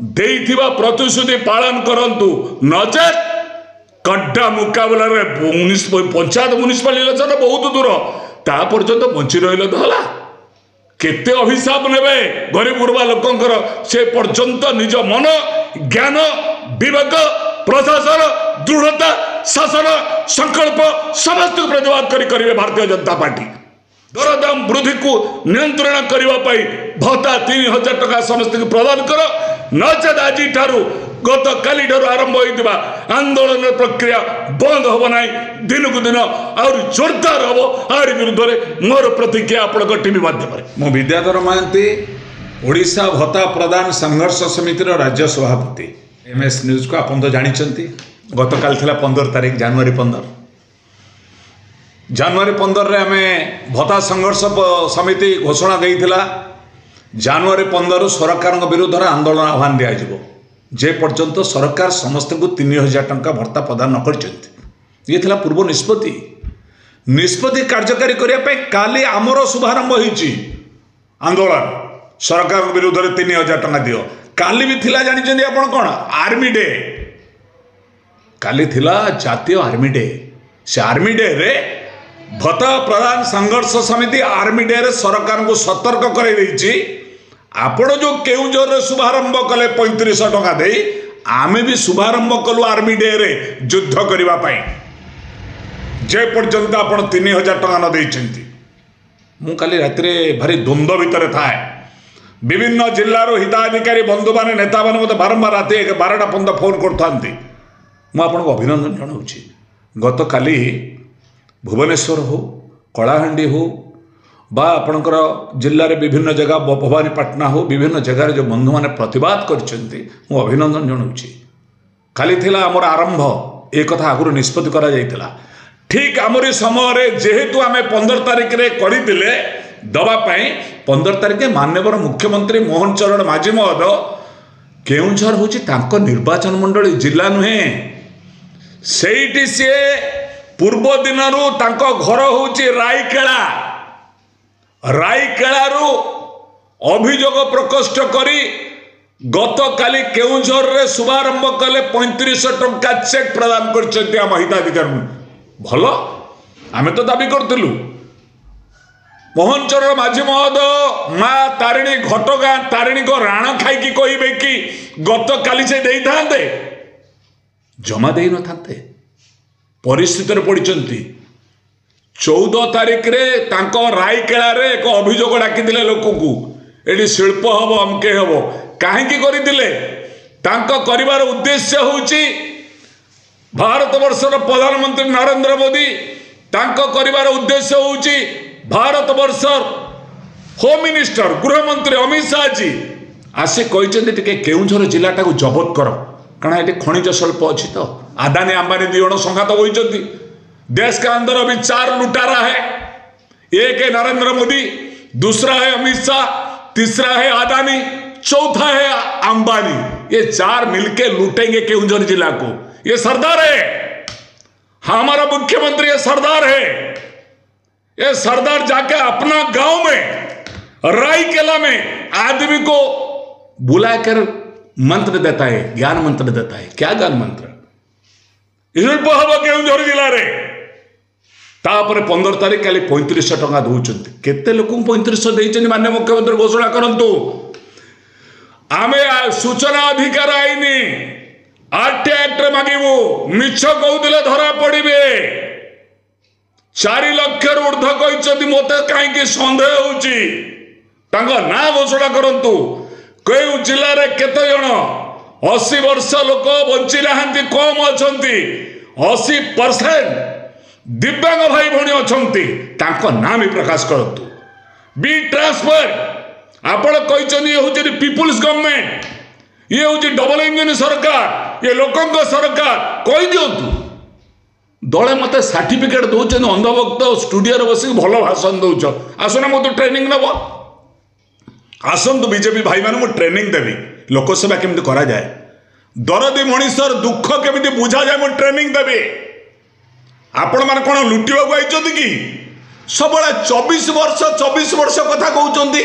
देइथिबा प्रतिश्रुति पालन करंतु नचेत कड्डा मुकाबला पंचायत म्युनिसिपाल इलेक्शन बहुत दूर ता पर्यंत बंची रही तो है केते अभिशाप नेबे गरीब गुरबा लोकंकर से पर्यंत निज मन ज्ञान विवेक प्रशासन दृढ़ता शासन संकल्प समस्त प्रतिवाद करेंगे भारतीय जनता पार्टी दरदाम वृद्धि को नियंत्रण करने भत्ता 3000 टका समस्त प्रदान कर नचेत आज गत काली आरंभ होता आंदोलन प्रक्रिया बंद हम ना दिन को दिन और जोरदार हम आर विरुद्ध में मोर प्रतिक्रिया आप टीवी माध्यम मु विद्याधर महांती ओडिशा भत्ता प्रदान संघर्ष समितिर राज्य सभापति एमएस न्यूज को आप तो जानते गत काल 15 तारीख जनवरी 15 जनवरी 15 आम भत्ता संघर्ष समिति घोषणा देइथिला जनवरी 15 सरकार विरुद्ध आंदोलन आह्वान दिज्व जे पर्यंत सरकार समस्त को 3000 टंका भत्ता प्रदान न कर पूर्व निष्पत्ति निष्पत्ति कार्यकारी करने काली आमर शुभारंभ होती आंदोलन सरकार विरुद्ध 3000 टंका दियो काली भी थिला जानी आप कौन आर्मी डे काली थिला जातीय आर्मी डे से आर्मी डे रे भत्ता प्रदान संघर्ष समिति आर्मी डे रे सरकार को सतर्क कर आपण जो केउझर शुभारंभ कले 3500 टका दे आमे भी शुभारंभ कलु आर्मी डे रे युद्ध करने जे पर्यंत आपण 3000 टका न देइछंती मु काली रात्रे भारी द्वंद्व भितर थाए विभिन्न जिल्लार हिताधिकारी बंधु माने नेता माने मते बारंबार रात 12टा पर्यंत फोन करथांती मु आपनको अभिनंदन जनाउछि गत काली भुवनेश्वर हो कलाहांडी हो बा आपणकर जिल्लार विभिन्न जगह भवानीपाटना हो विभिन्न जगह जो बंधु मैंने प्रतिवाद करछंती मु अभिनंदन जनाउछि खाली थिला हमर आरंभ ए कथा आगुर निष्पत्ति करा जाइतिला ठीक आमरी समय जेहेतु आम 15 तारिख रे करितिले दबा पाई 15 तारिख माननीय मुख्यमंत्री मोहन चरण माझी महोदय केउझर होची तांको निर्वाचन मंडली जिला नुहे सेठी से पूर्व दिनरू तांको घर होची रायकेला अभियोग प्रकोष्ठ करी गत काली केउझर रे शुभारंभ कले 3500 टंका चेक प्रदान करछंती आम हिताधिकारी भल आमे तो दाबी करथिलु मोहन चरण माझी महोदय माँ तारिणी घटगाँ तारिणी को राण खाई कहे कि गत काली से दे था जमा दे न था परिस्थिति पड़ती 14 तारिख रे तांको रायकेला रे एक अभियोग डाकी लोक को ये शिल्प हम अमके हम कहीं करते कर उद्देश्य होची भारत वर्षर प्रधानमंत्री नरेंद्र मोदी कर उद्देश्य होची भारत वर्षर होम मिनिस्टर गृहमंत्री अमित शाह जी आसे कहते केउझर जिलाटा को जबत कर कारण ये खनिज शिल्प अच्छी तो आदानी अंबानी दिजण संघात होती देश के अंदर अभी 4 लुटारा है एक है नरेंद्र मोदी दूसरा है अमित शाह तीसरा है आदानी चौथा है अंबानी ये 4 मिलके लूटेंगे केउझर जिला को ये सरदार है हमारा मुख्यमंत्री ये सरदार है ये सरदार जाके अपना गांव में रायकेला में आदमी को बुलाकर मंत्र देता है ज्ञान मंत्र देता है क्या ज्ञान मंत्र केउझर जिले रे तापर 15 तारिख काली 3500 टंका दौरान केते लोक 3500 देइछन माननीय मुख्यमंत्री घोषणा करंतु आमे सूचना अधिकार आईन आर्ट मागिबू मिछ कहूले धरा पड़े 4 लाख ऊर्ध कहते मत कहीं सन्देह होगा ना घोषणा करंतु कौ जिले में केते जन 80 वर्ष लोक बंची ना कम अच्छा 80% दिव्यांग भाई भौणी अच्छा ना भी प्रकाश करतु बी ट्रांसफर आपण कहते ये हूँ पीपुल्स गवर्नमेंट ये हूँ डबल इंजिन सरकार ये लोकों सरकार कही दिंतु दले मत सर्टिफिकेट दौरान अंधभक्त स्टूडियो बस भल भाषण दौच आसना मत ट्रेनिंग नब आसतु बीजेपी भाई मैंने ट्रेनिंग देवी लोकसेवा केमती करा जाए दरदी मनीषर दुख केमती बुझा जाए मुझे ट्रेनिंग देवी आपण मैंने कौन लुटिबा आई कि सब 24 वर्ष कथा कहते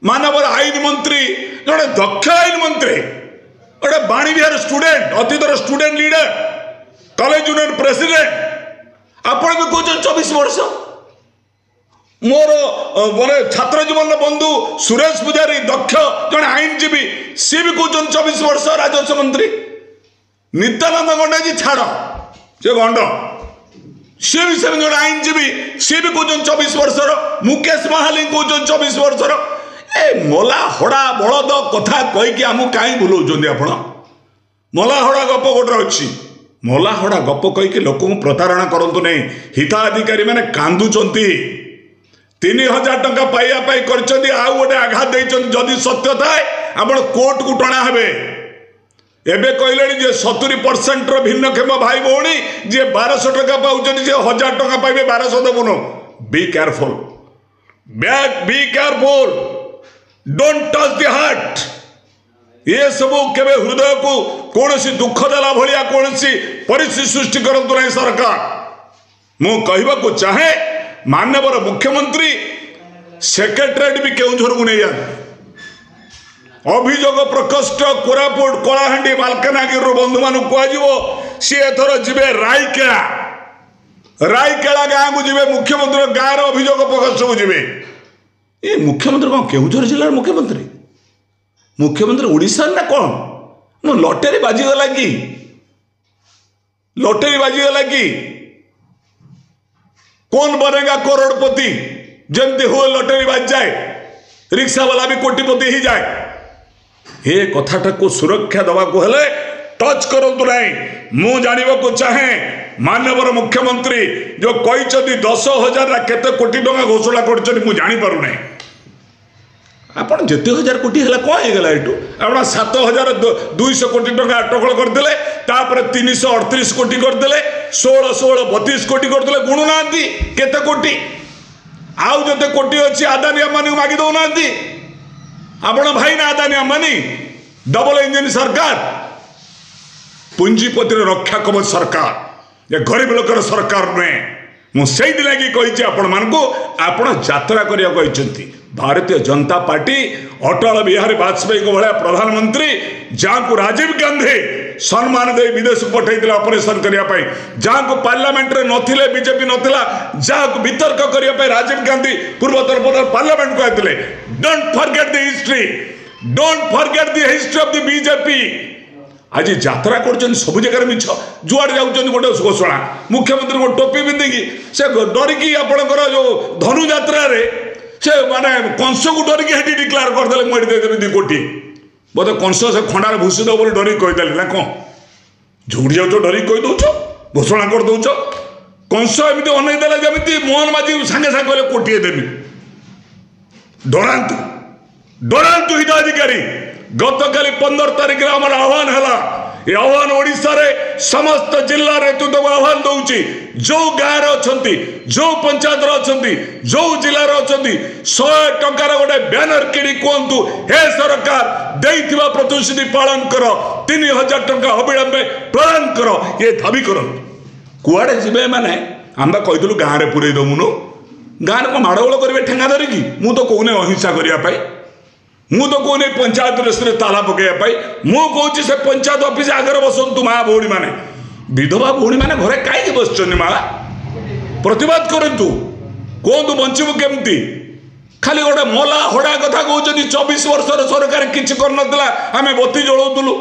मानव आईन मंत्री जड़े दक्ष आईन मंत्री गोटे बाणी विहार स्टूडेंट अतीतर student leader college union president आपण भी कौन 24 वर्ष मोर बोले छात्र जीवन बंधु सुरेश पुजारी दक्ष जड़े आईनजीवी सी भी कौन 24 वर्ष राजस्व मंत्री नित्यानंद गंडा जी छाड़ से गंड सी भी से जड़े आईनजीवी सी भी कौन 24 वर्षर मुकेश महाली कौन 24 वर्षर ए मला हड़ा बलद कथा कहीकि आमको कहीं भूलाऊँ आप मला हड़ा गप गोटे अच्छी मला हड़ा गप कहीकि लोक प्रतारणा करतु नहीं हिताधिकारी मैंने कांदुंट 3000 टंका पाइबाई कर गोटे आघात जदि सत्य थाए आप कोर्ट को टणा हे एबे कहले जे 70% भिन्नक्षम भाई भौणी जे 1200 टका पाँच 1000 टका पाइबे 1200 देवुन be careful be careful don't touch the heart ये सब केवे हृदय को कौन सी दुख देला भलिया कौन सी परिस्थिति सृष्टि करतु नहीं सरकार मु कहबा को चाहे माननीय मुख्यमंत्री सेक्रेटरीट भी केउझर को नहीं जाते अभियोग प्रकोष्ठ कोरापुट कलाहांडी मालकानगिरी बंधु मान कह सी एथर जीवे रायकेला गाँव को जीवे मुख्यमंत्री गाँव अभियोग प्रकोष्ठ को जीवे ये मुख्यमंत्री कौन केउझर जिलार मुख्यमंत्री उड़ीसा ना कौन मो लटेरी बाजीगला कि कौन बनेगा करोड़पति जमती हुए लटेरी बाज जाए रिक्शा वाला भी कोटिपति ही जाए ये कथाटा को सुरक्षा दवा को हेले टच करतु नहीं मु जानवा को चाहे माननीय मुख्यमंत्री जो कहते 10,000 केते कोटी टंका घोषणा कर जानी पारु नहीं आपन जेते 1000 कोटी है कौन होगा यू आप 7,200 कोटी टंका अटकल करदे तापर 338 कोटी करदे 16 32 कोटी करदे गुणुना केते कोटी आउ जते कोटी अच्छी आदानी अंबानी मागी दौना आपण भाई ना आदानी अंबानी डबल इंजिन सरकार पुंजीपति रक्षा कवच सरकार ये गरीब लोकर सरकार नुहे मुझे लगी कही आपण मानक आपण यात्रा करिया भारतीय जनता पार्टी अटल बिहारी वाजपेयी को भाया प्रधानमंत्री जहाँ को राजीव गांधी सम्मान दे विदेश पठे ऑपरेशन करने जहाँ को पार्लियामेंट रे नथिले बीजेपी नथिला जहाँ को वितर्क करने राजीव गांधी पूर्वोत्तर प्रधान पार्लियामेंट को आते don't forget the history of the BJP आज यात्रा कर सब जगह मिछ जुआड़ जाऊँ गोटे घोषणा मुख्यमंत्री को टोपी पिंधिकी से डरिकी आपंकर जो धनु यात्रा से माने कंस को डरिकी हेटी डिक्लेयर करदे मुझे देदेवी 2 कोटी बोधे कंस से खंडार भूसी दब बोली डरिक कहीदे ना कौन झुड़ी जाऊ डरिक कही दौ घोषणा कर दौ कंस एमती अनईदेला जमी मोहन माझी सागे सागे कहले कोटिए देवी डरातु हिताधिकारी गत काली 15 तारिख आम आह्वान है ये आह्वान ओडिशा रे समस्त जिला नेतृत्व आह्वान दौची जो गाँव अच्छा जो पंचायत अच्छा जो जिलार अच्छा 100 टंकार गोटे बैनर किणी कहतु हे सरकार देइथिबा प्रतिश्रुति पालन कर 3000 टंका अविलंबे प्रदान कर ये दाबी कर कुआड़े जीवे मैंने आम कहीलु गाँव में पूरे दमुनु गाँव को माड़गोल करेंगे ठेंगा धरिकी मु तो कहूने अहिंसा करने मु तो कहूनी पंचायत रेस्टोरेंट ताला पकड़ाई मु कहूँ से पंचायत ऑफिस आगे बसतु माँ भौणी मैंने विधवा भौणी मैंने घरे कहीं बस माँ प्रतिवाद करतु कहतु बचबू केमती खाली गोटे मला हड़ा कथा कहते 24 वर्षर सरकार किसी कर आम बत्ती जलाऊलु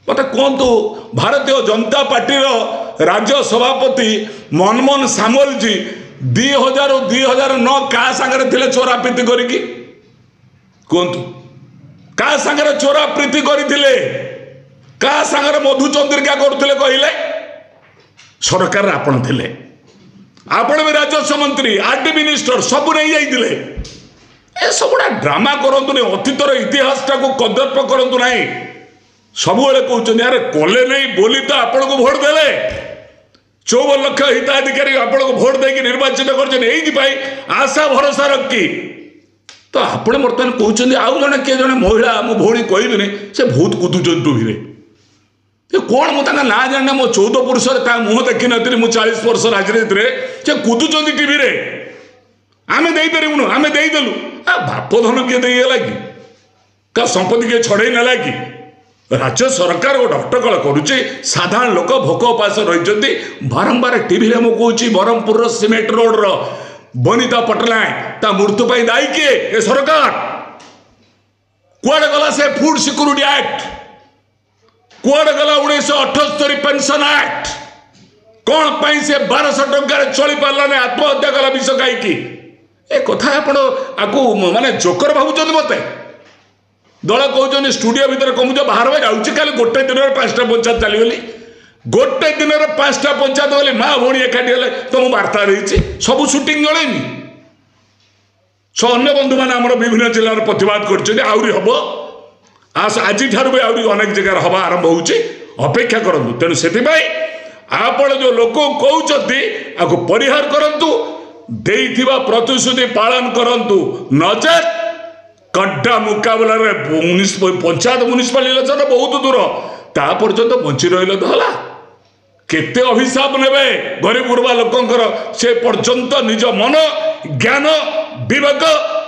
मत कहतु भारतीय जनता पार्टी राज्य सभापति मनमोहन सामल जी 2009 क्या सागर थे चोरा प्रीति करी कहतु का सागर चोरा प्रीति करते का सागर मधुचंद्रिका करते कहले सरकार आपण थे आपण भी राजस्व मंत्री आरटी मिनिस्टर सब नहीं जाइए सबुड़ा ड्रामा करतु नहीं अतीतर इतिहास टाक कदर्प करतु नहीं सब कहते यार कले नहीं बोली तो आपण को भोट देले 54 लाख हिताधिकारी आपण को भोट देकी निर्वाचित कर आशा भरोसा रखी तो आपड़ बर्तमान कहते आउ जड़े किए जड़े महिला मो भौणी कहबी से बहुत कुदुचन टीवी कौन मुझे ना जाना मो 14 पुरुष मुह देखी नी मु 40 वर्ष राजनीति से कुदुचंदी टीवी आम देपरूनु आम देदेलु बाप धन किए देला कि का संपत्ति किए छड़े नेला कि राज्य सरकार गोटे अटकल करुचे साधारण लोक भोक उपास रही बारंबार टीवी में कहूँ ब्रह्मपुर सीमेंट रोड बनिता पटनायक ता मृत्यु पर दायी किए ए सरकार कुआड़े गला से फूड सिक्योरिटी एक्ट कुआड़े गला 1978 पेंशन एक्ट कौन पाई से 1200 टंकार चली पार्लाने आत्महत्या कला विष गायकी ए कथा आपको माने जोकर भावुं मत दल कहते स्टूडियो भितर कमुच बाहर जाऊँगी खाली गोटे दिन में 5टा पंचायत चलीगली गोटे दिन में 5टा पंचायत गली माँ भौणी एकाठी हेले तो मुझे बार्ता रही सब सुटिंग जलैनी अन्य बंधु मैंने आम विभिन्न जिले में प्रतिवाद कर आज भी आहरी अनेक जगह हवा आरंभ होपेक्षा करूँ तेणु से आप जो लोक कहते आपको परिहार करूँ प्रतिश्रुति पालन करूँ नचेत कड्डा मुकाबला पंचायत म्युनिसिपल इलेक्शन बहुत दूर ता पर्यंत बंची रही तो है केते अभिशाप ने गरीब गुरबा लोकंर से पर्यंत निज मन ज्ञान विवेक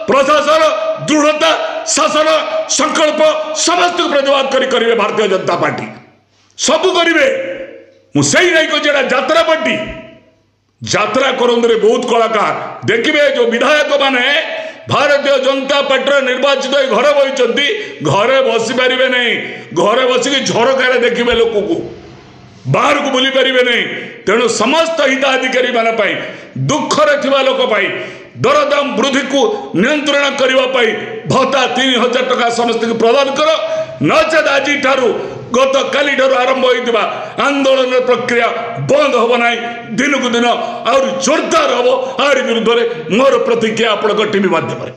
प्रशासन दृढ़ता शासन संकल्प समस्त प्रतिवाद करेंगे भारतीय जनता पार्टी सब करेंगे मुझे नहीं कहूँ यात्रा पार्टी यात्रा करंदे बहुत कलाकार देखिए जो विधायक माने भारतीय जनता पार्टी निर्वाचित घर बही घरे बसी पारे नहीं घरे बसिक झरकार देखिए लोक को बाहर को बुली पारे नहीं तेणु समस्त हिताधिकारी मानी दुखरे लोक दरदाम वृद्धि को नियंत्रण करने भत्ता 3000 टका समस्त प्रदान कर नचेत आज गत काली आरंभ होता आंदोलन प्रक्रिया बंद हम ना दिन को दिन आ जोरदार हम आर विरुद्ध मोर प्रतिक्रिया आपण टीवी माध्यम।